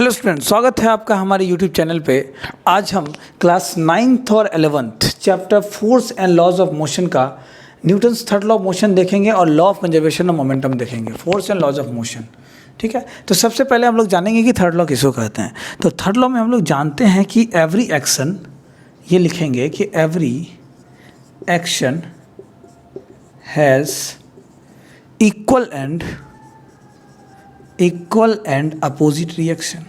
Hello student, स्वागत है आपका हमारे यूट्यूब चैनल पे। आज हम क्लास 9th और 11th chapter force and laws of motion का Newton's third law of motion देखेंगे और law of conservation of momentum देखेंगे। Force and laws of motion, ठीक है। तो सबसे पहले हम लोग जानेंगे कि थर्ड लॉ किसको कहते हैं। तो थर्ड लॉ में हम लोग जानते हैं कि एवरी एक्शन, ये लिखेंगे कि every action has equal and opposite reaction.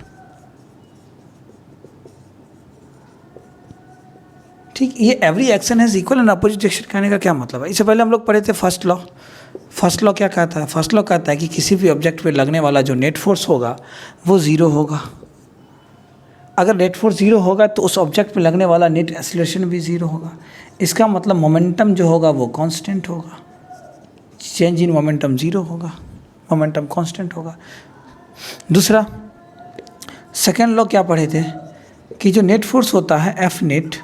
ठीक, ये every action has equal and opposite reaction कहने का क्या मतलब है। इससे पहले हम लोग पढ़े थे फर्स्ट लॉ। फर्स्ट लॉ क्या कहता है? फर्स्ट लॉ कहता है कि किसी भी ऑब्जेक्ट पे लगने वाला जो नेट फोर्स होगा वो ज़ीरो होगा। अगर नेट फोर्स ज़ीरो होगा तो उस ऑब्जेक्ट पे लगने वाला नेट एक्सीलरेशन भी ज़ीरो होगा। इसका मतलब मोमेंटम जो होगा वो कांस्टेंट होगा, चेंज इन मोमेंटम ज़ीरो होगा, मोमेंटम कांस्टेंट होगा। दूसरा, सेकेंड लॉ क्या पढ़े थे कि जो नेट फोर्स होता है एफ नेट,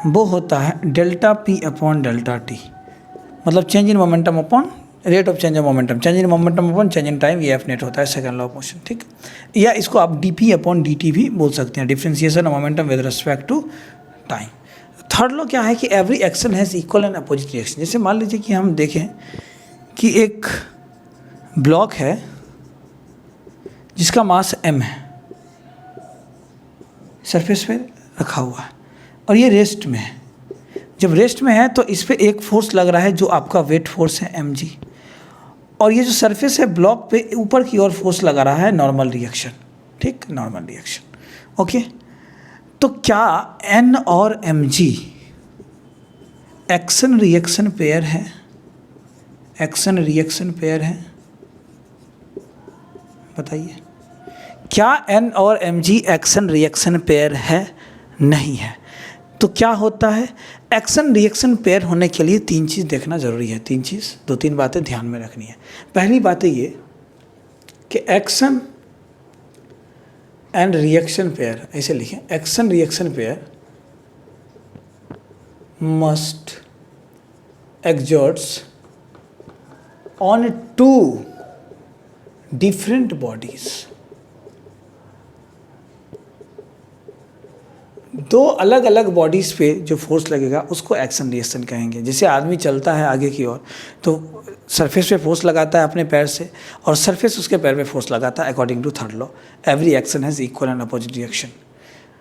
वो होता है delta P upon delta T, मतलब change in momentum upon rate of change of momentum, change in momentum upon change in time, ये एफ नेट होता है सेकेंड लॉ ऑफ मोशन। ठीक, या इसको आप D P upon D T भी बोल सकते हैं, differentiation of momentum with respect to time. Third law क्या है कि every action has equal and opposite reaction. जैसे मान लीजिए कि हम देखें कि एक ब्लॉक है जिसका मास m है, सरफेस पे रखा हुआ है और ये रेस्ट में है। जब रेस्ट में है तो इस पे एक फोर्स लग रहा है जो आपका वेट फोर्स है mg, और ये जो सरफेस है ब्लॉक पे ऊपर की ओर फोर्स लगा रहा है नॉर्मल रिएक्शन। ठीक, नॉर्मल रिएक्शन। ओके, तो क्या n और mg एक्शन रिएक्शन पेयर है? एक्शन रिएक्शन पेयर है, बताइए। क्या n और mg एक्शन रिएक्शन पेयर है? नहीं है। तो क्या होता है? एक्शन रिएक्शन पेयर होने के लिए तीन चीज़ देखना ज़रूरी है। दो तीन बातें ध्यान में रखनी है। पहली बात है ये कि एक्शन एंड रिएक्शन पेयर, ऐसे लिखें, action reaction pair must exerts on two different bodies. दो अलग अलग बॉडीज़ पे जो फोर्स लगेगा उसको एक्शन रिएक्शन कहेंगे। जैसे आदमी चलता है आगे की ओर तो सरफेस पे फोर्स लगाता है अपने पैर से और सरफेस उसके पैर पे फोर्स लगाता है। According to third law every action has equal and opposite reaction.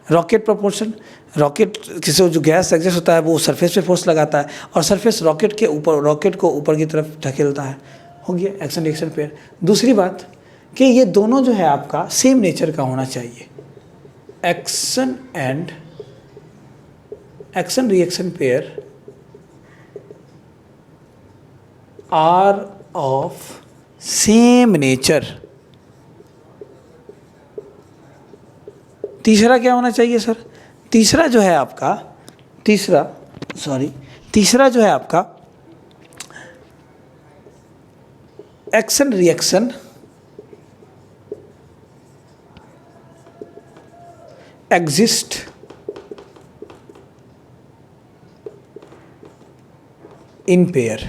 Rocket proportion, rocket किसी जो गैस एग्जस्ट होता है वो सरफेस पे फोर्स लगाता है और सरफेस रॉकेट को ऊपर की तरफ धकेलता है। हो गया एक्शन रिएक्शन पेयर। दूसरी बात कि ये दोनों जो है आपका सेम नेचर का होना चाहिए। Action reaction pair are of same nature. तीसरा क्या होना चाहिए सर? तीसरा जो है आपका action reaction exist in pair.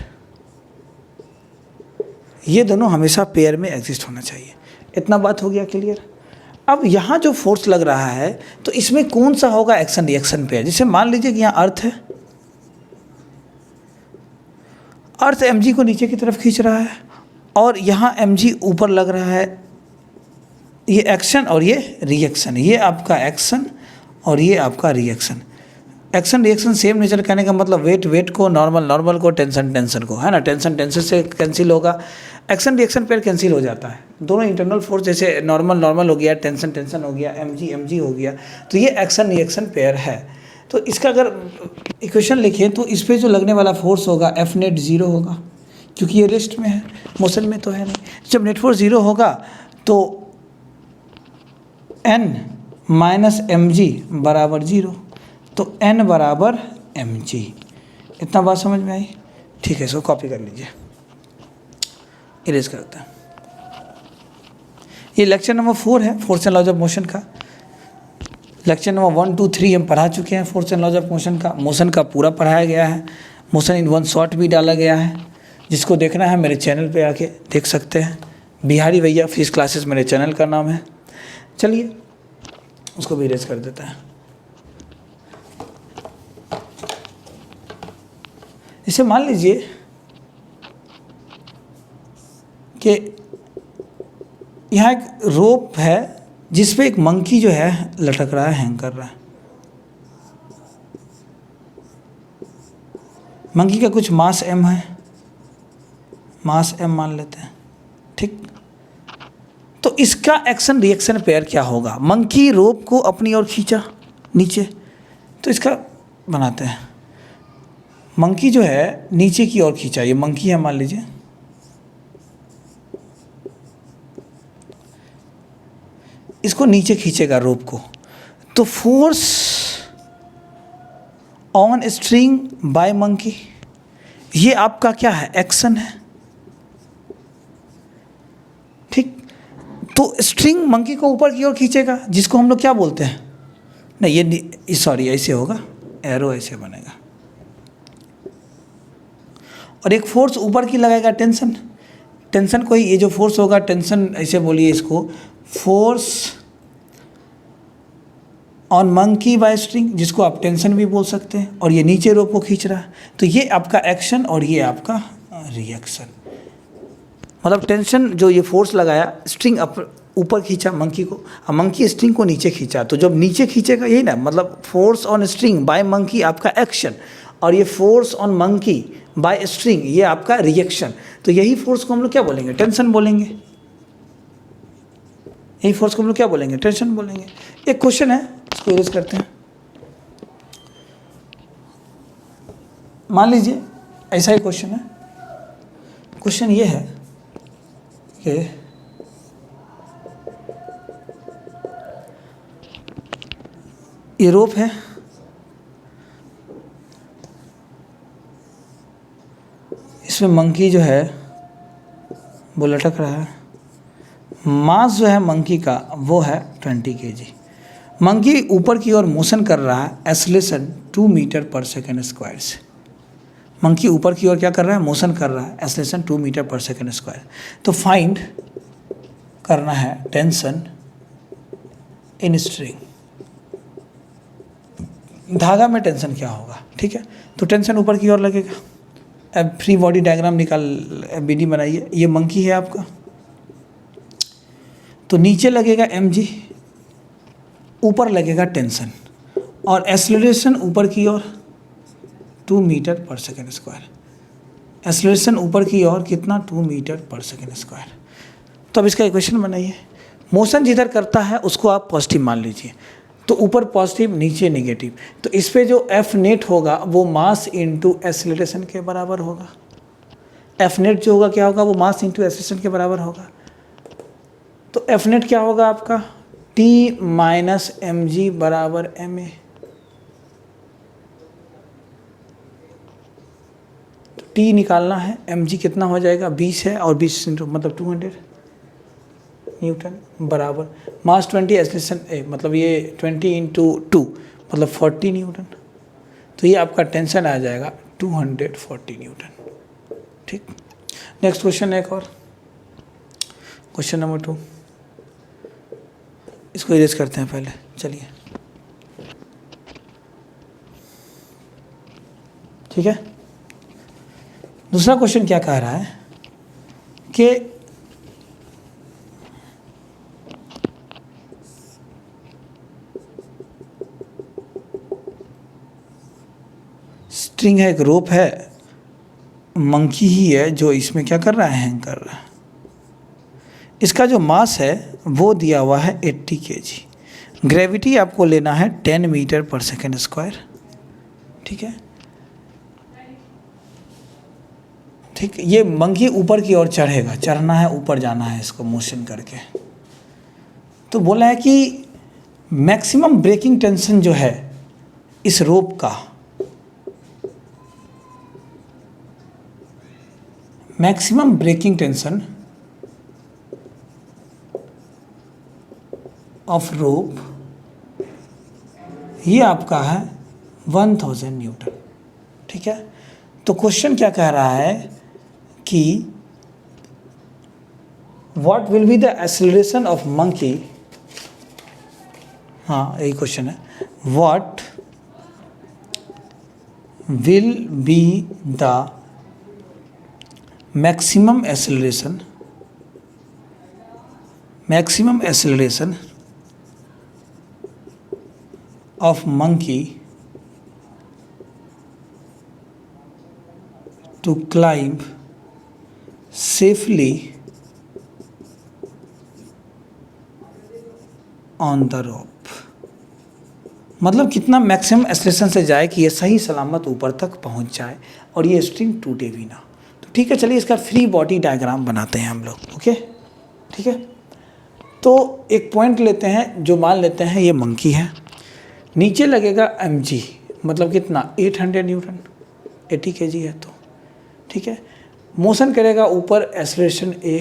ये दोनों हमेशा पेयर में एग्जिस्ट होना चाहिए। इतना बात हो गया क्लियर। अब यहाँ जो फोर्स लग रहा है तो इसमें कौन सा होगा एक्शन रिएक्शन पेयर? जैसे मान लीजिए कि यहाँ अर्थ है, अर्थ mg को नीचे की तरफ खींच रहा है और यहाँ mg ऊपर लग रहा है। ये एक्शन और ये रिएक्शन, ये आपका एक्शन और ये आपका reaction. Action reaction same nature कहने का मतलब वेट को, नॉर्मल को, टेंशन को, है ना। टेंशन से कैंसिल होगा, एक्शन रिएक्शन पेयर कैंसिल हो जाता है। दोनों इंटरनल फोर्स, जैसे नॉर्मल हो गया, टेंशन हो गया, mg हो गया, तो ये एक्शन रिएक्शन पेयर है। तो इसका अगर इक्वेशन लिखें तो इस पर जो लगने वाला फोर्स होगा एफ नेट ज़ीरो होगा क्योंकि ये रेस्ट में है, मोशन में तो है नहीं। जब नेट फोर्स ज़ीरो होगा तो n माइनस mg बराबर ज़ीरो, तो n बराबर mg। इतना बात समझ में आई? ठीक है, इसको कॉपी कर लीजिए, इरेज करता है। ये लेक्चर नंबर 4 है force and laws of motion का। लेक्चर नंबर 1, 2, 3 हम पढ़ा चुके हैं force and laws of motion का। मोशन का पूरा पढ़ाया गया है, मोशन इन वन शॉट भी डाला गया है। जिसको देखना है मेरे चैनल पे आके देख सकते हैं। बिहारी भैया फिजिक्स क्लासेस मेरे चैनल का नाम है। चलिए उसको भी इरेज कर देते हैं। इसे मान लीजिए कि यहाँ एक रोप है जिस पे एक मंकी जो है लटक रहा है, हैंग कर रहा है। मंकी का कुछ मास m है, मास m मान लेते हैं, ठीक। तो इसका एक्शन रिएक्शन पेयर क्या होगा? मंकी रोप को अपनी ओर खींचा नीचे, तो इसका बनाते हैं। मंकी जो है नीचे की ओर खींचा, ये मंकी है मान लीजिए, इसको नीचे खींचेगा रोप को, तो force on string by monkey, ये आपका क्या है? एक्शन है, ठीक। तो स्ट्रिंग मंकी को ऊपर की ओर खींचेगा, जिसको हम लोग क्या बोलते हैं? नहीं, ये सॉरी, ऐसे होगा, एरो ऐसे बनेगा। और एक फोर्स ऊपर की लगाएगा, टेंशन। टेंशन को ही, ये जो फोर्स होगा टेंशन, ऐसे बोलिए इसको, force on monkey by string, जिसको आप टेंशन भी बोल सकते हैं। और ये नीचे रोप को खींच रहा है, तो ये आपका एक्शन और ये आपका रिएक्शन। मतलब टेंशन जो ये फोर्स लगाया, स्ट्रिंग ऊपर खींचा मंकी को, और मंकी स्ट्रिंग को नीचे खींचा, तो जब नीचे खींचेगा, यही ना मतलब, force on string by monkey आपका एक्शन, और ये force on monkey by string ये आपका रिएक्शन। तो यही फोर्स को हम लोग क्या बोलेंगे? टेंशन बोलेंगे। यही फोर्स को हम लोग क्या बोलेंगे? टेंशन बोलेंगे। एक क्वेश्चन है, इसको यूज करते हैं। मान लीजिए ऐसा ही क्वेश्चन है। क्वेश्चन ये है कि ये रोप है, इसमें मंकी जो है वो लटक रहा है। मास जो है मंकी का वो है 20 kg। मंकी ऊपर की ओर मोशन कर रहा है, acceleration 2 metre per second square से। मंकी ऊपर की ओर क्या कर रहा है? मोशन कर रहा है, acceleration 2 metre per second square. तो फाइंड करना है टेंशन इन स्ट्रिंग। धागा में टेंशन क्या होगा, ठीक है। तो टेंशन ऊपर की ओर लगेगा। अब फ्री बॉडी डायग्राम निकाल, बीडी बनाइए। ये मंकी है आपका, तो नीचे लगेगा mg, ऊपर लगेगा टेंशन, और एक्सेलरेशन ऊपर की ओर 2 metre per second square. Acceleration ऊपर की ओर कितना? 2 मीटर पर सेकेंड स्क्वायर। तो अब इसका इक्वेशन बनाइए। मोशन जिधर करता है उसको आप पॉजिटिव मान लीजिए, तो ऊपर पॉजिटिव नीचे नेगेटिव। तो इस पे जो एफ नेट होगा वो मास इंटू एक्सेलरेशन के बराबर होगा। एफ नेट जो होगा क्या होगा? वो मास इंटू एक्सेलरेशन के बराबर होगा। तो एफ नेट क्या होगा आपका? टी माइनस एम जी बराबर एम ए। तो टी निकालना है, एम जी कितना हो जाएगा? 20 है, और 20 मतलब 200 न्यूटन बराबर मास 20 एक्सेलरेशन मतलब ये 20 इंटू 2 मतलब 40 न्यूटन। तो ये आपका टेंशन आ जाएगा 240 न्यूटन, ठीक। नेक्स्ट क्वेश्चन एक और, क्वेश्चन नंबर 2। इसको इरेज करते हैं पहले, चलिए, ठीक है। दूसरा क्वेश्चन क्या कह रहा है कि स्ट्रिंग है, एक रोप है, मंकी ही है जो इसमें क्या कर रहा है? हैंग कर रहा है। इसका जो मास है वो दिया हुआ है 80 kg। ग्रेविटी आपको लेना है 10 मीटर पर सेकेंड स्क्वायर, ठीक है, ठीक। ये मंकी ऊपर की ओर चढ़ेगा, चढ़ना है, ऊपर जाना है इसको मोशन करके। तो बोला है कि मैक्सिमम ब्रेकिंग टेंशन जो है इस रोप का, maximum breaking tension of rope, ये आपका है 1000 न्यूटन, ठीक है। तो क्वेश्चन क्या कह रहा है कि what will be the acceleration of monkey हाँ यही क्वेश्चन है, what will be the maximum acceleration of monkey to climb safely on the rope. मतलब कितना मैक्सिमम एक्सेलरेशन से जाए कि ये सही सलामत ऊपर तक पहुंच जाए और ये स्ट्रिंग टूटे भी ना। तो ठीक है, चलिए इसका फ्री बॉडी डायग्राम बनाते हैं हम लोग। ओके ठीक है, तो एक पॉइंट लेते हैं, जो मान लेते हैं ये मंकी है, नीचे लगेगा mg, मतलब कितना 800 न्यूटन, 80 kg है तो ठीक है। मोशन करेगा ऊपर, एक्सेलरेशन a,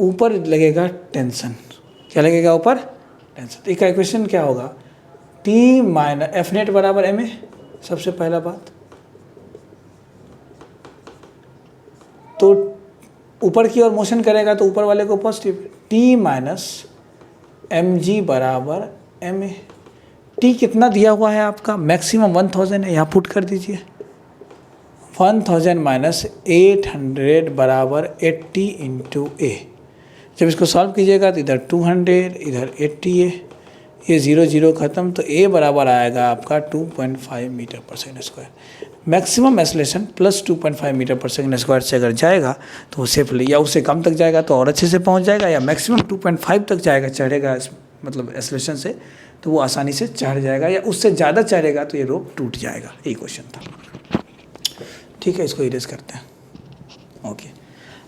ऊपर लगेगा टेंशन, क्या लगेगा ऊपर टेंशन। तो इसका इक्वेशन क्या होगा, T माइनस एफ नेट बराबर ma, सबसे पहला बात। तो ऊपर की ओर मोशन करेगा तो ऊपर वाले को पॉजिटिव, T माइनस mg बराबर ma। T कितना दिया हुआ है आपका, मैक्सिमम 1000 है, यहाँ पुट कर दीजिए, 1000 माइनस 800 बराबर 80 इंटू a। जब इसको सॉल्व कीजिएगा तो इधर 200, इधर 80 है, ये 0 0 खत्म, तो a बराबर आएगा आपका 2.5 metre per second square. Maximum acceleration plus 2.5 metre per second square से अगर जाएगा तो वो सेफली, या उससे कम तक जाएगा तो और अच्छे से पहुंच जाएगा, या मैक्सिमम 2.5 तक जाएगा, चढ़ेगा मतलब एक्सेलरेशन से, तो वो आसानी से चढ़ जाएगा, या उससे ज़्यादा चढ़ेगा तो ये रोप टूट जाएगा। यही क्वेश्चन था। ठीक है, इसको इरेज करते हैं। ओके,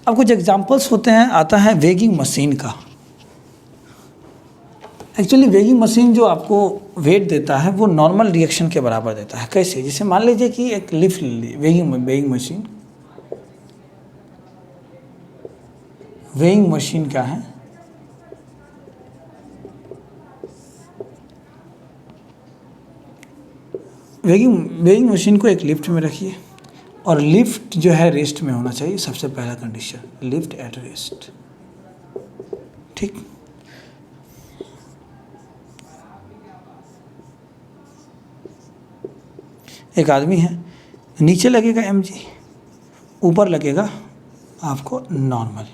अब कुछ एग्जांपल्स होते हैं, आता है वेगिंग मशीन का। एक्चुअली वेगिंग मशीन जो आपको वेट देता है वो नॉर्मल रिएक्शन के बराबर देता है। कैसे, जैसे मान लीजिए कि एक लिफ्ट वेइंग मशीन क्या है, वेइंग मशीन को एक लिफ्ट में रखिए, और लिफ्ट जो है रेस्ट में होना चाहिए, सबसे पहला कंडीशन, लिफ्ट एट रेस्ट। ठीक, एक आदमी है, नीचे लगेगा mg, ऊपर लगेगा आपको नॉर्मल,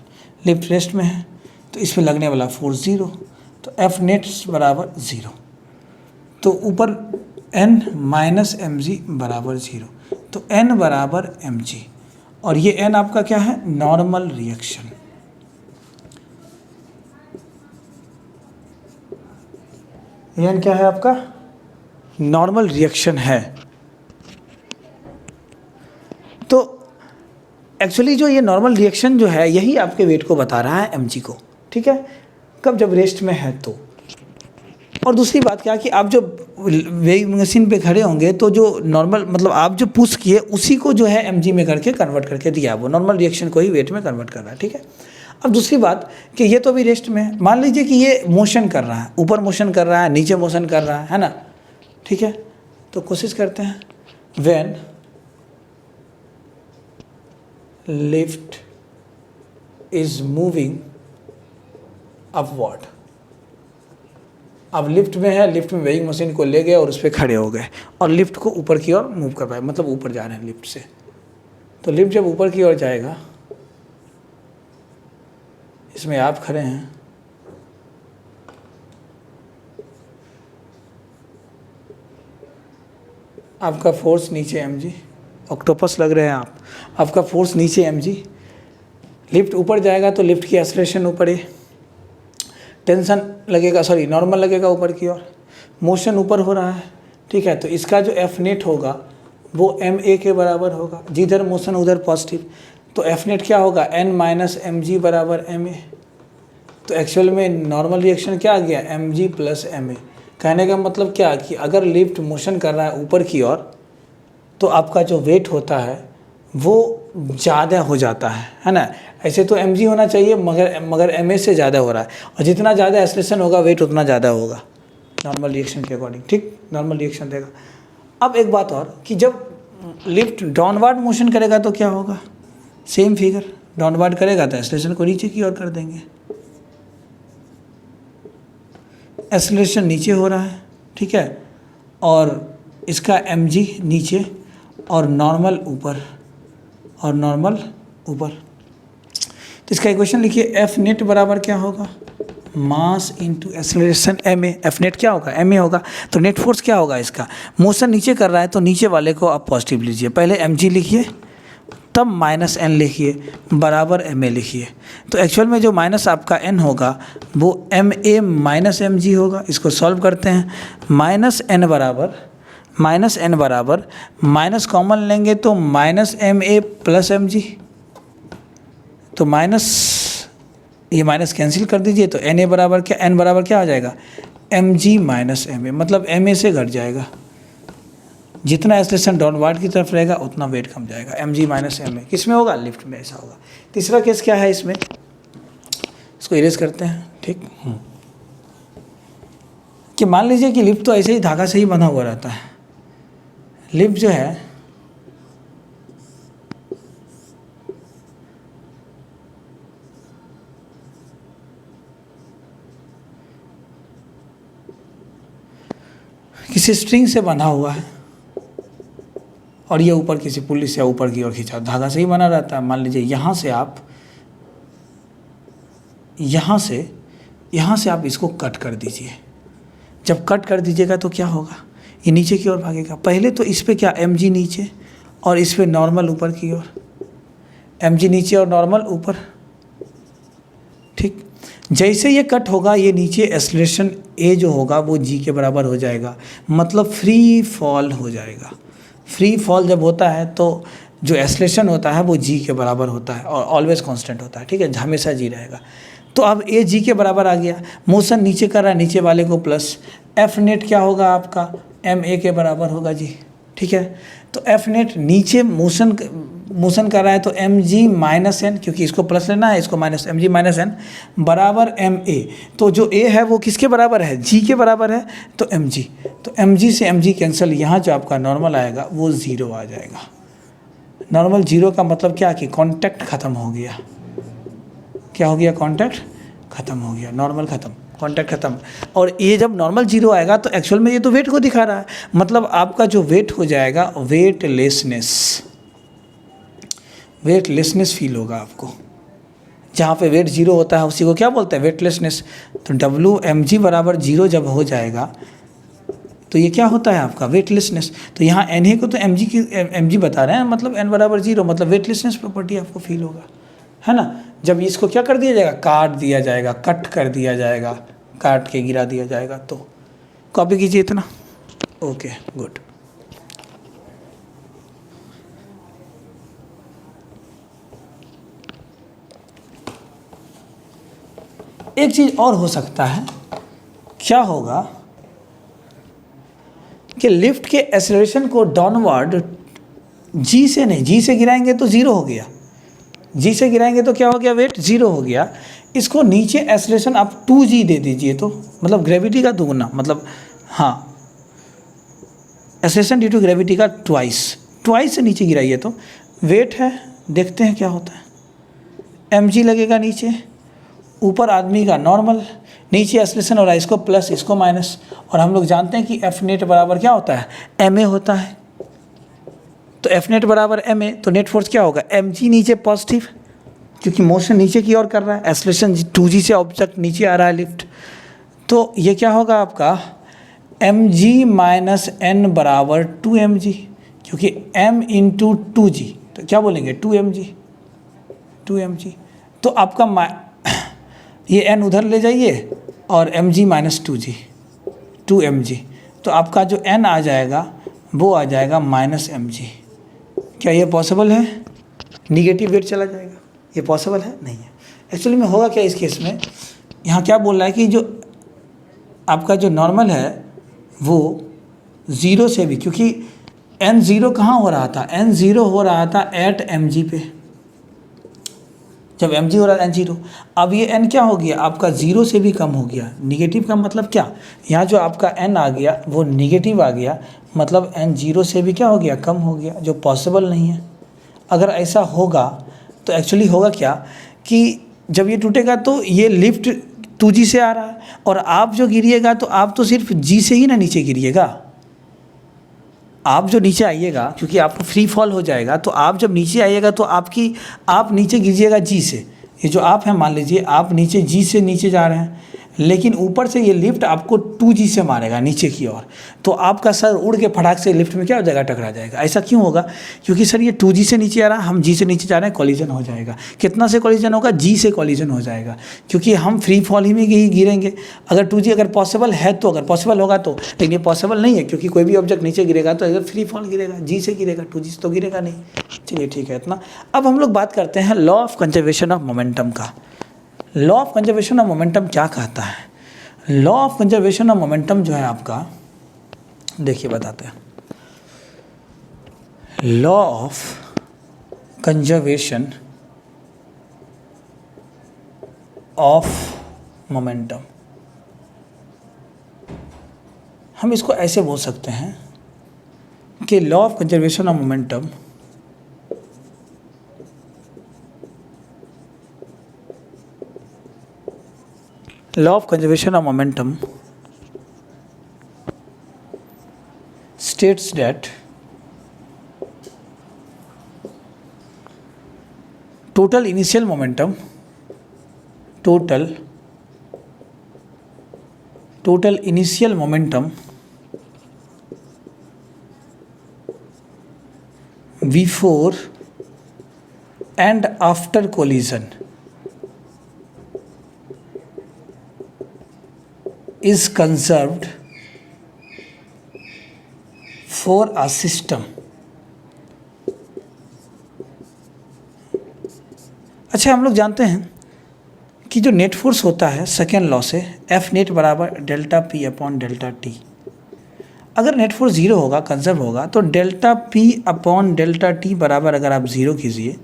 लिफ्ट रेस्ट में है तो इस पर लगने वाला फोर्स 0, तो एफ नेट बराबर 0, तो ऊपर n माइनस mg बराबर 0, तो n बराबर mg, और ये n आपका क्या है, नॉर्मल रिएक्शन। ये n क्या है आपका, नॉर्मल रिएक्शन है। तो एक्चुअली जो ये नॉर्मल रिएक्शन जो है यही आपके वेट को बता रहा है mg को। ठीक है, कब, जब रेस्ट में है तो। और दूसरी बात क्या कि आप जब वेइंग मशीन पे खड़े होंगे तो जो नॉर्मल, मतलब आप जो पुश किए उसी को जो है mg में करके कन्वर्ट करके दिया, वो नॉर्मल रिएक्शन को ही वेट में कन्वर्ट कर रहा है। ठीक है, अब दूसरी बात कि ये तो भी रेस्ट में है, मान लीजिए कि ये मोशन कर रहा है, ऊपर मोशन कर रहा है, नीचे मोशन कर रहा है ना। ठीक है, तो कोशिश करते हैं, when lift is moving upward. अब लिफ्ट में है, लिफ्ट में वेइंग मशीन को ले गए और उस पर खड़े हो गए और लिफ्ट को ऊपर की ओर मूव कर पाए, मतलब ऊपर जा रहे हैं लिफ्ट से। तो लिफ्ट जब ऊपर की ओर जाएगा, इसमें आप खड़े हैं, आपका फोर्स नीचे mg, ऑक्टोपस लग रहे हैं आप, आपका फोर्स नीचे mg, लिफ्ट ऊपर जाएगा तो लिफ्ट की एक्सेलरेशन ऊपर है, टेंशन लगेगा, सॉरी नॉर्मल लगेगा ऊपर की ओर, मोशन ऊपर हो रहा है। ठीक है, तो इसका जो एफ नेट होगा वो ma के बराबर होगा, जिधर मोशन उधर पॉजिटिव, तो एफ नेट क्या होगा, n माइनस mg बराबर ma। तो एक्चुअल में नॉर्मल रिएक्शन क्या आ गया, mg प्लस ma। कहने का मतलब क्या कि अगर लिफ्ट मोशन कर रहा है ऊपर की ओर तो आपका जो वेट होता है वो ज़्यादा हो जाता है ना। ऐसे तो mg होना चाहिए, मगर ma से ज़्यादा हो रहा है, और जितना ज़्यादा एक्सेलरेशन होगा वेट उतना ज़्यादा होगा नॉर्मल रिएक्शन के अकॉर्डिंग। ठीक, नॉर्मल रिएक्शन देगा। अब एक बात और कि जब लिफ्ट डाउनवर्ड मोशन करेगा तो क्या होगा, सेम फिगर, डाउनवर्ड करेगा तो एक्सेलरेशन को नीचे की ओर कर देंगे, एक्सेलरेशन नीचे हो रहा है, ठीक है, और इसका mg नीचे और नॉर्मल ऊपर, और नॉर्मल ऊपर। तो इसका इक्वेशन लिखिए, एफ नेट बराबर क्या होगा, mass into acceleration M A. F net क्या होगा, एम ए होगा। तो नेट फोर्स क्या होगा इसका, मोशन नीचे कर रहा है तो नीचे वाले को आप पॉजिटिव लीजिए, पहले एम जी लिखिए तब माइनस एन लिखिए बराबर एम ए लिखिए। तो एक्चुअल में जो माइनस आपका एन होगा वो M A minus M G होगा। इसको सॉल्व करते हैं, माइनस एन बराबर माइनस कॉमन लेंगे तो minus M A plus M G, तो माइनस ये माइनस कैंसिल कर दीजिए, तो एन ए बराबर क्या, एन बराबर क्या आ जाएगा, M G minus M A, मतलब एम ए से घट जाएगा। जितना एक्सेलरेशन डाउनवर्ड की तरफ रहेगा उतना वेट कम जाएगा, M G minus M A. किस में होगा, लिफ्ट में ऐसा होगा। तीसरा केस क्या है इसमें, इसको इरेज करते हैं, ठीक। कि मान लीजिए कि लिफ्ट तो ऐसे ही धागा से ही बना हुआ रहता है। लिफ्ट जो है किसी स्ट्रिंग से बना हुआ है और ये ऊपर किसी पुल्ली से ऊपर की ओर खींचा, धागा से ही बना रहता है। मान लीजिए यहाँ से आप इसको कट कर दीजिए। जब कट कर दीजिएगा तो क्या होगा, ये नीचे की ओर भागेगा। पहले तो इस पे क्या, एम जी नीचे और इस पे नॉर्मल ऊपर की ओर, एम जी नीचे और नॉर्मल ऊपर, ठीक। जैसे ये कट होगा ये नीचे एक्सेलरेशन ए जो होगा वो जी के बराबर हो जाएगा, मतलब फ्री फॉल हो जाएगा। फ्री फॉल जब होता है तो जो एक्सेलरेशन होता है वो जी के बराबर होता है और ऑलवेज कांस्टेंट होता है, ठीक है, हमेशा जी रहेगा। तो अब ए जी के बराबर आ गया, मोशन नीचे कर रहा है, नीचे वाले को प्लस, एफ नेट क्या होगा आपका, एम ए के बराबर होगा जी, ठीक है। तो एफ नेट नीचे मोशन कर रहा है तो एम जी माइनस एन, क्योंकि इसको प्लस लेना है, इसको minus, M G minus N बराबर एम ए। तो जो ए है वो किसके बराबर है, जी के बराबर है, तो एम जी। तो एम जी से एम जी कैंसिल, यहाँ जो आपका नॉर्मल आएगा वो ज़ीरो आ जाएगा। नॉर्मल जीरो का मतलब क्या कि कांटेक्ट ख़त्म हो गया। क्या हो गया, कांटेक्ट ख़त्म हो गया, नॉर्मल ख़त्म, कांटेक्ट ख़त्म। और ये जब नॉर्मल जीरो आएगा तो एक्चुअल में ये तो वेट को दिखा रहा है, मतलब आपका जो वेट हो जाएगा वेटलेसनेस फील होगा आपको। जहाँ पे वेट जीरो होता है उसी को क्या बोलते हैं, वेटलेसनेस। तो डब्ल्यू एम जी बराबर जीरो जब हो जाएगा तो ये क्या होता है आपका, वेटलेसनेस। तो यहाँ एन ए को तो एम जी बता रहे हैं, मतलब एन बराबर जीरो, मतलब वेटलेसनेस प्रॉपर्टी आपको फील होगा, है ना। जब इसको क्या कर दिया जाएगा, काट दिया जाएगा, कट कर दिया जाएगा, काट के गिरा दिया जाएगा। तो कॉपी कीजिए इतना, ओके गुड। एक चीज़ और हो सकता है, क्या होगा कि लिफ्ट के एक्सेलरेशन को डाउनवर्ड जी से नहीं, जी से गिराएंगे तो ज़ीरो हो गया, जी से गिराएंगे तो क्या हो गया, वेट ज़ीरो हो गया। इसको नीचे एक्सेलरेशन आप 2g दे दीजिए, तो मतलब ग्रेविटी का दुगना, मतलब हाँ, एक्सेलरेशन ड्यू टू ग्रेविटी का ट्वाइस से नीचे गिराइए तो वेट है, देखते हैं क्या होता है। mg लगेगा नीचे, ऊपर आदमी का नॉर्मल, नीचे एक्सेलरेशन हो रहा है, इसको प्लस इसको माइनस। और हम लोग जानते हैं कि एफ नेट बराबर क्या होता है, ma होता है। तो एफ नेट बराबर ma, तो नेट फोर्स क्या होगा, mg नीचे पॉजिटिव, क्योंकि मोशन नीचे की ओर कर रहा है, एक्सेलरेशन 2g से ऑब्जेक्ट नीचे आ रहा है लिफ्ट। तो ये क्या होगा आपका, mg माइनस एन बराबर 2mg, क्योंकि m इंटू 2g, तो क्या बोलेंगे 2mg। तो आपका ये n उधर ले जाइए और mg माइनस 2mg, तो आपका जो n आ जाएगा वो आ जाएगा माइनस mg। क्या ये पॉसिबल है, निगेटिव वेट चला जाएगा, ये पॉसिबल है, नहीं है। एक्चुअली में होगा क्या इस केस में, यहाँ क्या बोल रहा है कि जो आपका जो नॉर्मल है वो ज़ीरो से भी, क्योंकि n ज़ीरो कहाँ हो रहा था, n ज़ीरो हो रहा था एट mg पे, जब mg हो रहा है n ज़ीरो। अब ये n क्या हो गया आपका, ज़ीरो से भी कम हो गया। निगेटिव का मतलब क्या, यहाँ जो आपका n आ गया वो निगेटिव आ गया, मतलब n ज़ीरो से भी क्या हो गया, कम हो गया, जो पॉसिबल नहीं है। अगर ऐसा होगा तो एक्चुअली होगा क्या कि जब ये टूटेगा तो ये लिफ्ट 2g से आ रहा है, और आप जो गिरिएगा तो आप तो सिर्फ g से ही ना नीचे गिरिएगा। आप जो नीचे आइएगा, क्योंकि आपको फ्री फॉल हो जाएगा, तो आप जब नीचे आइएगा तो आप नीचे गिरिएगा जी से। ये जो आप हैं, मान लीजिए आप नीचे जी से नीचे जा रहे हैं, लेकिन ऊपर से ये लिफ्ट आपको 2g से मारेगा नीचे की ओर, तो आपका सर उड़ के फटाक से लिफ्ट में क्या हो जाएगा, टकरा जाएगा। ऐसा क्यों होगा? क्योंकि सर ये 2g से नीचे आ रहा है, हम g से नीचे जा रहे हैं, कॉलिजन हो जाएगा। कितना से कॉलिजन होगा? g से कॉलिजन हो जाएगा, क्योंकि हम फ्री फॉल ही में ही गिरेंगे। अगर 2g अगर पॉसिबल है तो, अगर पॉसिबल होगा तो, लेकिन ये पॉसिबल नहीं है, क्योंकि कोई भी ऑब्जेक्ट नीचे गिरेगा तो अगर फ्री फॉल गिरेगा g से गिरेगा, 2g से तो गिरेगा नहीं। चलिए ठीक है इतना। अब हम लोग बात करते हैं law of conservation of momentum का। Law of conservation of momentum क्या कहता है? Law of conservation of momentum जो है आपका, देखिए बताते हैं। Law of conservation of momentum, हम इसको ऐसे बोल सकते हैं कि law of conservation of momentum law of conservation of momentum states that total initial momentum before and after collision is conserved for a system। अच्छा, हम लोग जानते हैं कि जो नेट फोर्स होता है सेकेंड लॉ से, एफ नेट बराबर delta P upon delta T. अगर नेट फोर्स जीरो होगा, कंजर्व होगा, तो delta P upon delta T बराबर अगर आप जीरो कीजिए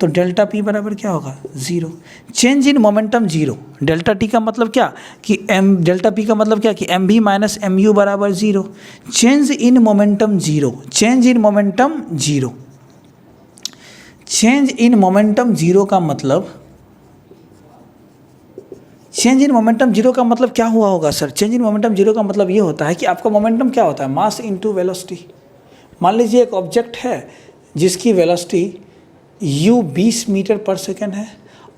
तो डेल्टा पी बराबर क्या होगा? Zero. Change in momentum zero. Delta T का मतलब क्या कि एम, डेल्टा पी का मतलब क्या कि एम भी माइनस एम यू बराबर zero. Change in momentum zero. Change in momentum zero. Change in momentum zero का मतलब, चेंज इन मोमेंटम जीरो का मतलब क्या हुआ होगा sir? Change in momentum zero का मतलब ये होता है कि आपका मोमेंटम क्या होता है? Mass into velocity. मान लीजिए एक ऑब्जेक्ट है जिसकी velocity u 20 metre per second है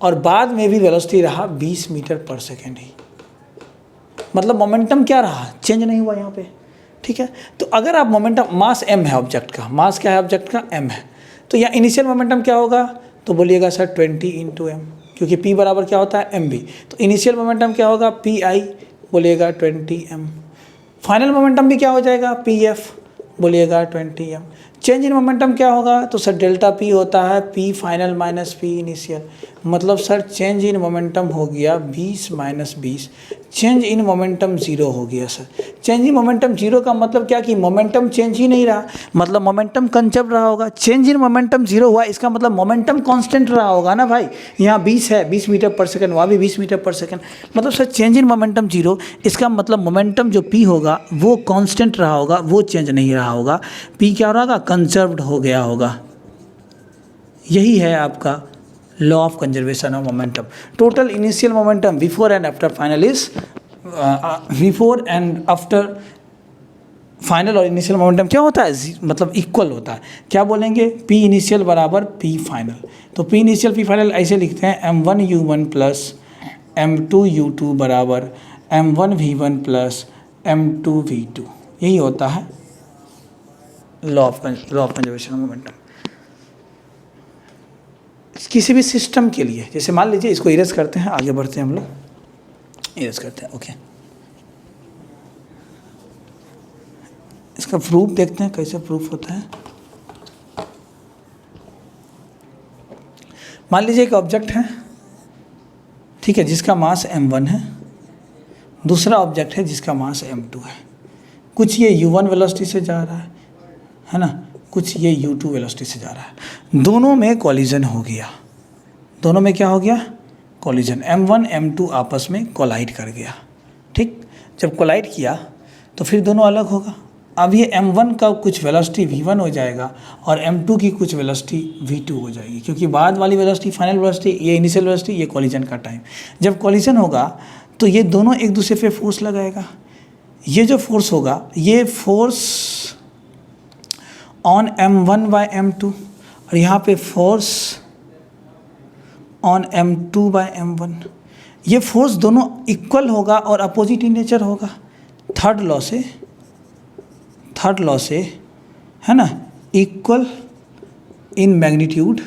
और बाद में भी वेलोसिटी रहा 20 मीटर पर सेकेंड ही, मतलब मोमेंटम क्या रहा? चेंज नहीं हुआ यहाँ पे। ठीक है, तो अगर आप मोमेंटम, मास m है ऑब्जेक्ट का, मास क्या है ऑब्जेक्ट का? m है, तो यहाँ इनिशियल मोमेंटम क्या होगा? तो बोलिएगा सर 20 इंटू एम, क्योंकि p बराबर क्या होता है? m भी। तो इनिशियल मोमेंटम क्या होगा? pi, बोलिएगा 20m। फाइनल मोमेंटम भी क्या हो जाएगा? pf, बोलिएगा 20m। चेंज इन मोमेंटम क्या होगा? तो सर डेल्टा पी होता है P final minus P initial, मतलब सर चेंज इन मोमेंटम हो गया 20 minus 20। Change in momentum zero हो गया sir. Change in momentum zero का मतलब क्या कि मोमेंटम चेंज ही नहीं रहा, मतलब मोमेंटम कंजर्व रहा होगा। चेंज इन मोमेंटम जीरो हुआ, इसका मतलब मोमेंटम कांस्टेंट रहा होगा ना भाई। यहाँ 20 है, 20 मीटर पर सेकंड, वहाँ भी 20 मीटर पर सेकंड, मतलब sir change in momentum zero, इसका मतलब मोमेंटम जो पी होगा वो कांस्टेंट रहा होगा, वो चेंज नहीं रहा होगा। पी क्या हो रहा होगा? कंजर्व्ड हो गया होगा। यही है आपका law of conservation of momentum. Total initial momentum before and after final is, before and after final और इनिशियल मोमेंटम क्या होता है? मतलब इक्वल होता है। क्या बोलेंगे? पी इनिशियल बराबर पी फाइनल। तो पी इनिशियल पी फाइनल ऐसे लिखते हैं, m1u1 प्लस m2u2 बराबर m1v1 प्लस m2v2। यही होता है law of conservation of momentum. किसी भी सिस्टम के लिए, जैसे मान लीजिए इसको इरेज करते हैं, आगे बढ़ते हैं हम लोग, इरेज करते हैं। ओके, इसका प्रूफ देखते हैं कैसे प्रूफ होता है। मान लीजिए एक ऑब्जेक्ट है, ठीक है, जिसका मास m1 है, दूसरा ऑब्जेक्ट है जिसका मास m2 है। कुछ ये u1 वेलोसिटी से जा रहा है ना, कुछ ये u2 वेलोसिटी से जा रहा है। दोनों में कॉलिजन हो गया। दोनों में क्या हो गया? कॉलिजन। m1 m2 आपस में कोलाइड कर गया। ठीक, जब कोलाइड किया तो फिर दोनों अलग होगा। अब ये m1 का कुछ वेलोसिटी v1 हो जाएगा और m2 की कुछ वेलोसिटी v2 हो जाएगी, क्योंकि बाद वाली वेलोसिटी, फाइनल वेलोसिटी, ये इनिशियल वेलोसिटी, ये कॉलिजन का टाइम। जब कॉलिजन होगा तो ये दोनों एक दूसरे पे फोर्स लगाएगा। ये जो फोर्स होगा ये force on m1 bye m2 और यहाँ पे force on m2 bye m1। ये फोर्स दोनों इक्वल होगा और अपोजिट इन नेचर होगा। थर्ड लॉ से है ना, equal in magnitude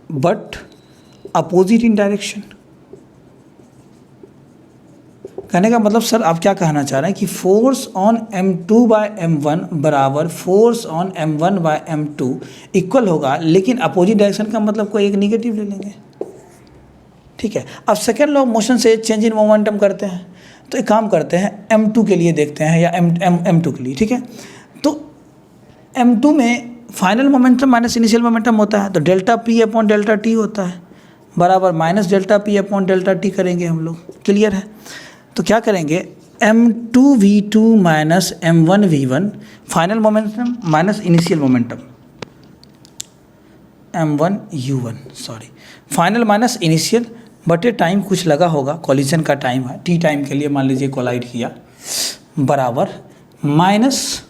but opposite in direction. कहने का मतलब सर आप क्या कहना चाह रहे हैं कि force on m2 bye m1 बराबर force on m1 bye m2 equal होगा, लेकिन अपोजिट डायरेक्शन का मतलब कोई एक निगेटिव ले लेंगे। ठीक है, अब सेकेंड लॉ ऑफ मोशन से चेंज इन मोमेंटम करते हैं, तो एक काम करते हैं m2 के लिए देखते हैं या m2 के लिए। ठीक है, तो m2 में final momentum minus initial momentum होता है, तो delta p upon delta t होता है बराबर minus delta p upon delta t करेंगे हम लोग। क्लियर है? तो क्या करेंगे, m2v2 minus m1v1 final momentum minus initial momentum m1u1 sorry final minus initial बटे टाइम कुछ लगा होगा, कॉलिजन का टाइम है t टाइम के लिए मान लीजिए कोलाइड किया, बराबर माइनस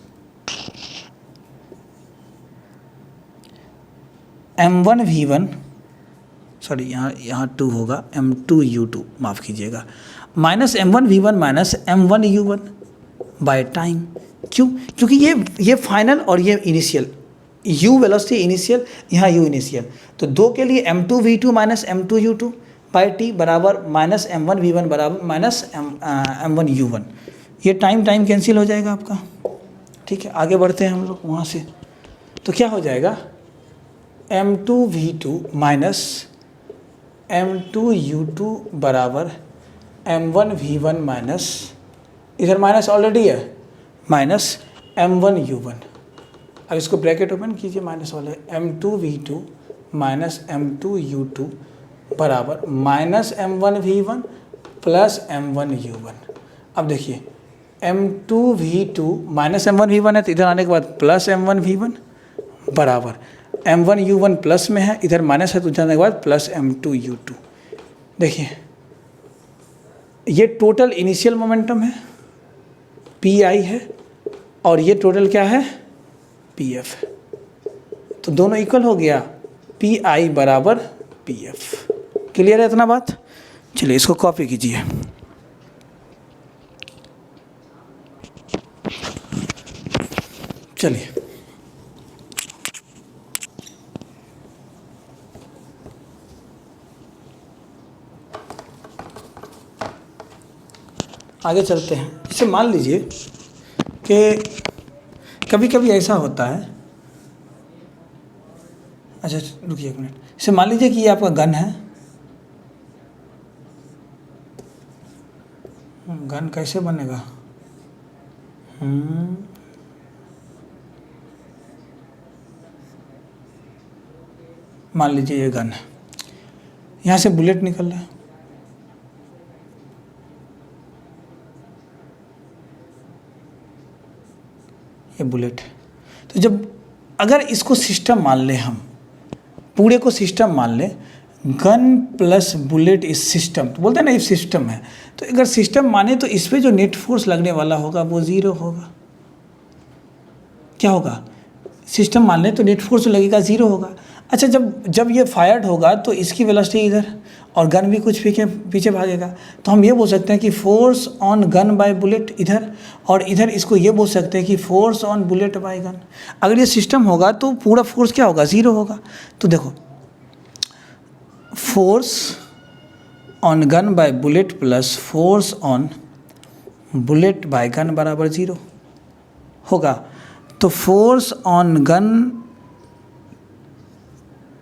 m1v1 सॉरी यहाँ 2 होगा m2u2 माफ़ कीजिएगा, minus m1v1 minus m1u1 by time. क्यों? क्योंकि ये फाइनल और ये इनिशियल, u वेलोसिटी इनिशियल, यहाँ u इनिशियल, तो दो के लिए m2v2 minus m2u2 by t बराबर माइनस m1v1 बराबर माइनस m1u1। ये टाइम कैंसिल हो जाएगा आपका। ठीक है, आगे बढ़ते हैं हम लोग वहाँ से। तो क्या हो जाएगा, m2v2 माइनस m2u2 बराबर m1v1 माइनस, इधर माइनस ऑलरेडी है, माइनस m1u1। अब इसको ब्रैकेट ओपन कीजिए, माइनस वाले m2v2 माइनस m2u2 बराबर माइनस m1v1 प्लस m1u1। अब देखिए m2v2 माइनस m1v1 है, तो इधर आने के बाद प्लस m1v1 बराबर m1u1 प्लस में है, इधर माइनस है तो जाने के बाद प्लस m2u2। देखिए ये टोटल इनिशियल मोमेंटम है pi है और ये टोटल क्या है pf है, तो दोनों इक्वल हो गया, pi बराबर pf। क्लियर है इतना बात? चलिए इसको कॉपी कीजिए। चलिए आगे चलते हैं। जैसे मान लीजिए कि कभी कभी ऐसा होता है, अच्छा रुकिए एक मिनट, जैसे मान लीजिए कि ये आपका गन है, गन कैसे बनेगा, मान लीजिए ये गन है, यहाँ से बुलेट निकल रहा है, ये बुलेट है। तो जब अगर इसको सिस्टम मान ले, हम पूरे को सिस्टम मान ले, गन प्लस बुलेट इस सिस्टम, तो बोलते हैं ना इस सिस्टम है, तो अगर सिस्टम माने तो इस पर जो नेट फोर्स लगने वाला होगा वो ज़ीरो होगा। क्या होगा, सिस्टम मान ले तो नेट फोर्स लगेगा ज़ीरो होगा। अच्छा, जब ये फायर्ड होगा तो इसकी वेलोसिटी इधर और गन भी कुछ पीछे भागेगा, तो हम ये बोल सकते हैं कि force on gun by bullet इधर, और इधर इसको ये बोल सकते हैं कि force on bullet by gun. अगर ये सिस्टम होगा तो पूरा फोर्स क्या होगा, ज़ीरो होगा। तो देखो force on gun by bullet plus force on bullet by gun बराबर ज़ीरो होगा। तो force on gun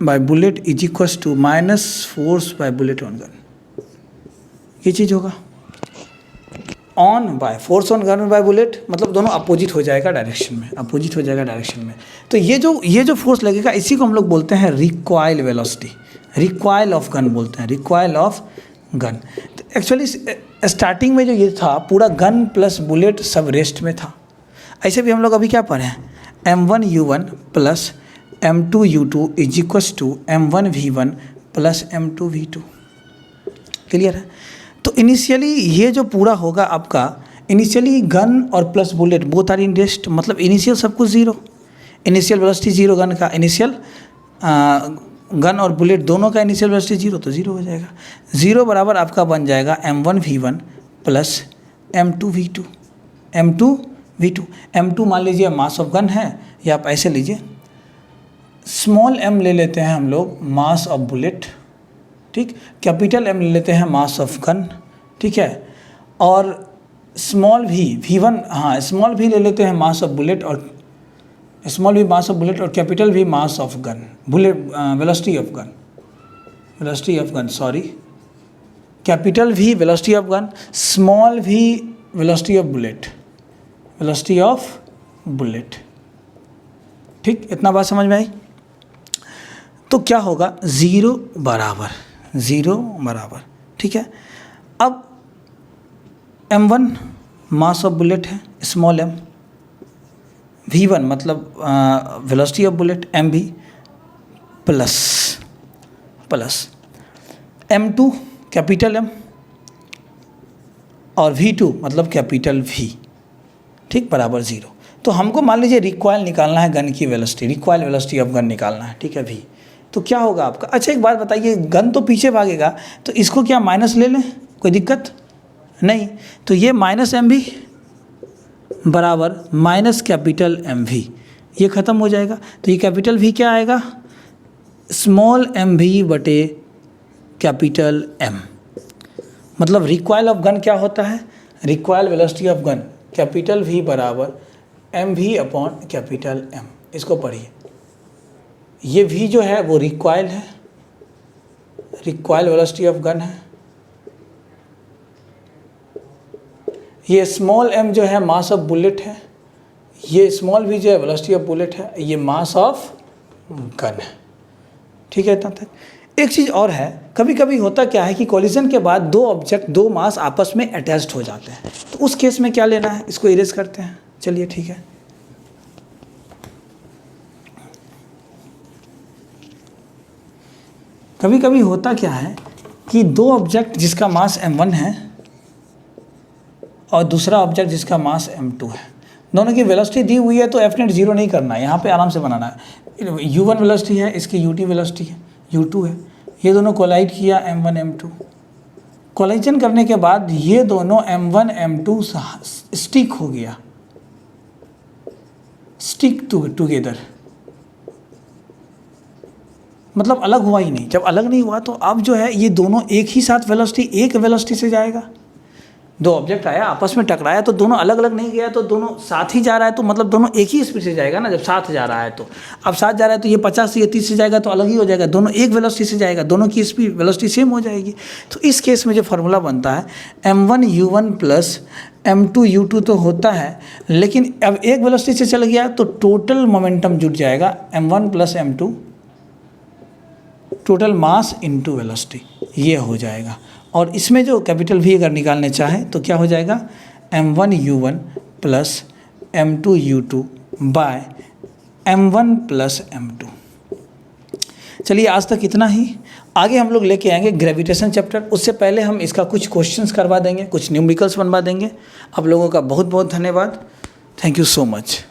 by bullet is equals to minus force by bullet on gun, ये चीज़ होगा। On by force on gun by bullet मतलब दोनों opposite हो जाएगा डायरेक्शन में, अपोजिट हो जाएगा डायरेक्शन में। तो ये जो फोर्स लगेगा इसी को हम लोग बोलते हैं recoil velocity, recoil of gun बोलते हैं, रिक्वाइल ऑफ गन। तो एक्चुअली स्टार्टिंग में जो ये था पूरा गन प्लस बुलेट सब रेस्ट में था। ऐसे भी हम लोग अभी क्या पढ़े हैं, m1u1 plus m2u2 is equals to m1v1 plus m2v2। Clear है? तो इनिशियली ये जो पूरा होगा आपका, इनिशियली गन और plus bullet both are in rest, मतलब इनिशियल सब कुछ zero, initial velocity zero gun का, इनिशियल गन और बुलेट दोनों का इनिशियल वेलोसिटी ज़ीरो, तो ज़ीरो हो जाएगा। ज़ीरो बराबर आपका बन जाएगा m1v1 plus m2v2, m2v2। m2 मान लीजिए मास ऑफ गन है, या आप ऐसे लीजिए स्मॉल m ले लेते हैं हम लोग मास ऑफ बुलेट, ठीक, कैपिटल M ले लेते हैं मास ऑफ गन, ठीक है, और स्मॉल v1, हाँ स्मॉल v ले लेते हैं मास ऑफ बुलेट, और small v mass of bullet और capital V mass of gun, bullet velocity of gun, sorry, capital V velocity of gun, small v velocity of bullet, ठीक, इतना बात समझ में आई? तो क्या होगा, ज़ीरो बराबर, ठीक है। अब m1 मास ऑफ बुलेट है, स्मॉल m, v1 मतलब velocity of bullet mv plus m2 capital M और v2 मतलब कैपिटल V, ठीक, बराबर ज़ीरो। तो हमको मान लीजिए रिक्वायल निकालना है गन की velocity, recoil velocity of gun निकालना है, ठीक है, V। तो क्या होगा आपका, अच्छा एक बात बताइए, गन तो पीछे भागेगा, तो इसको क्या माइनस ले लें, कोई दिक्कत नहीं? तो ये माइनस mv बराबर माइनस कैपिटल mv, ये ख़त्म हो जाएगा। तो ये कैपिटल V क्या आएगा, स्मॉल mv बटे कैपिटल M, मतलब रिक्वायल ऑफ गन क्या होता है, recoil velocity of gun capital V बराबर mv अपॉन कैपिटल M। इसको पढ़िए, ये V जो है वो रिक्वायल है, रिक्वायल वेलोसिटी ऑफ गन है, ये स्मॉल m जो है मास ऑफ बुलेट है, ये स्मॉल v जो है वेलोसिटी ऑफ बुलेट है, ये मास ऑफ गन है, ठीक है इतना तक। एक चीज़ और है, कभी कभी होता क्या है कि कोलिजन के बाद दो ऑब्जेक्ट, दो मास आपस में अटैच्ड हो जाते हैं, तो उस केस में क्या लेना है, इसको इरेज करते हैं, चलिए ठीक है। कभी कभी होता क्या है कि दो ऑब्जेक्ट जिसका मास m1 है और दूसरा ऑब्जेक्ट जिसका मास m2 है, दोनों की वेलोसिटी दी हुई है, तो एफ नेट जीरो नहीं करना है, यहाँ पे आराम से बनाना है। u1 वेलोसिटी है, इसकी u2 वेलोसिटी है, u2 है, ये दोनों कोलाइड किया m1 m2, कोलाइजन करने के बाद ये दोनों m1 m2 स्टिक हो गया, स्टिक टुगेदर, मतलब अलग हुआ ही नहीं। जब अलग नहीं हुआ तो अब जो है ये दोनों एक ही साथ वेलोसिटी, एक वेलोसिटी से जाएगा। दो ऑब्जेक्ट आया आपस में टकराया तो दोनों अलग अलग नहीं गया, तो दोनों साथ ही जा रहा है, तो मतलब दोनों एक ही स्पीड से जाएगा ना, जब साथ जा रहा है तो। अब साथ जा रहा है तो ये 50 से ये 30 से जाएगा तो अलग ही हो जाएगा, दोनों एक वेलोसिटी से जाएगा, दोनों की स्पीड वेलोसिटी सेम हो जाएगी। तो इस केस में जो फार्मूला बनता है m1 u1 plus m2 u2 तो होता है, लेकिन अब एक वेलोसिटी से चल गया तो टोटल मोमेंटम जुट जाएगा m1 plus m2, total mass into velocity, ये हो जाएगा। और इसमें जो कैपिटल V अगर निकालने चाहें तो क्या हो जाएगा, m1 u1 plus m2 u2 bye m1 plus m2। चलिए आज तक इतना ही, आगे हम लोग लेके आएंगे ग्रेविटेशन चैप्टर। उससे पहले हम इसका कुछ क्वेश्चंस करवा देंगे, कुछ न्यूमेरिकल्स बनवा देंगे। आप लोगों का बहुत बहुत धन्यवाद, थैंक यू सो मच।